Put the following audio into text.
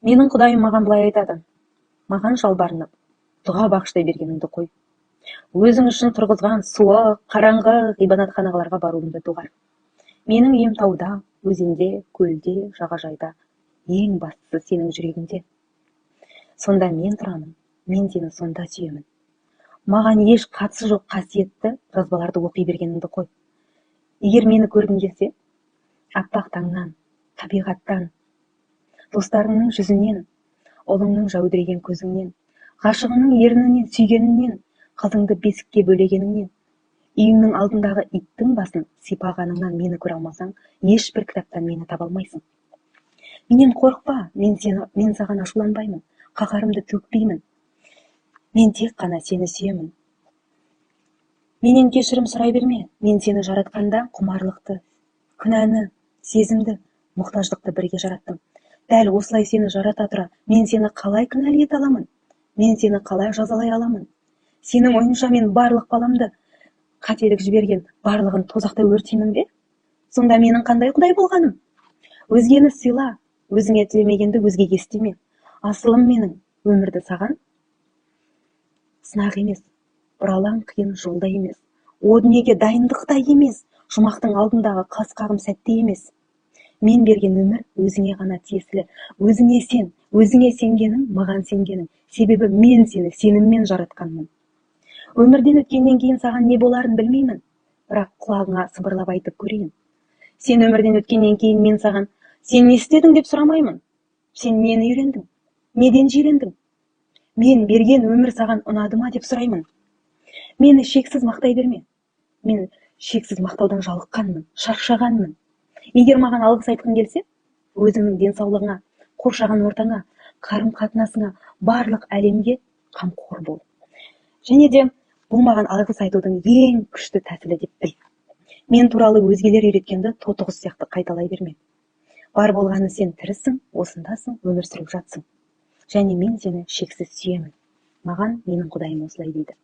Менің құдайым маған былай айтады: маған жалбарынып, дұға бағыштай бергеніңді қой. Өзің үшін тұрғызған суық, қараңғы ғибадатханаларға баруыңды доғар. Менің үйім тауда, өзенде, көлде, жағажайда. Ең бастысы сенің жүрегіңде. Сонда мен тұрамын, мен сені сонда сүйемін. Маған еш қатысы жоқ қасиетті жазбаларды оқи бергеніңді қой. Егер мені көргің келсе, аппақ таңнан, табиғаттан, достарыңның жүзінен, ұлыңның жәудіреген көзіңнен, ғашығыңның ернінен, сүйгеніңнен, қызыңды бесікке бөлегеніңнен, үйіңнің алдындағы иттің басын сипағаныңнан мені көре алмасаң, ешбір кітаптан мені таба алмайсың. Менен қорықпа, мен саған ашуланбаймын, қаһарымды төкпеймін. Мен тек қана сені сүйемін. Менен кешірім сұрай берме, мен сені жаратқанда құмарлықты, күнәні, сезімді, мұқтаждықты бірге жараттым. Дәл осылай сені жарата тұра, мен сені қалай кінәлі ете аламын? Мен сені қалай жазалай аламын? Сенің ойыңша мен барлық баламды қателік жіберген барлығын тозақта өртеймін бе? Сонда менің қандай құдай болғаным? Өзгені сыйла, өзіңе тілемегенді өзгеге істеме. Асылым менің, өмірді саған сынақ емес, бұралаң қиын жолда емес, о дүниеге дайындықта емес, жұмақтың алдындағы қас қағым сәтте емес. Мен берген өмір өзіңе ғана тиесілі. Өзіңе сен, өзіңе сенгенің, маған сенгенің. Себебі мен сені сеніммен жаратқанмын. Өмірден өткеннен кейін саған не боларын білмеймін, бірақ құлағыңа сыбырлап айтып көрейін. Сен өмірден өткеннен кейін мен саған, сен не істедің деп сұрамаймын. Сен нені үйрендің? Неден жирендің? Мен берген өмір саған ұнады ма деп сұраймын. Мені шексіз мақтай берме. Мен шексіз мақтаудан жалыққанмын, шаршағанмын. Егер маған алғыс айтқың келсе, өзіңнің денсаулығыңа, қоршаған ортаңа, қарым-қатынасыңа, барлық әлемге қамқор бол. Және де бұл маған алғыс айтудың ең күшті тәсілі деп біл. Мен туралы өзгелер үйреткенді тотықұс сияқты қайталай берме. Бар болғаны сен тірісің, осындасың, өмір сүріп жатсың. Және мен сені шексіз сүйемін. Маған менің құдайым осылай дейді.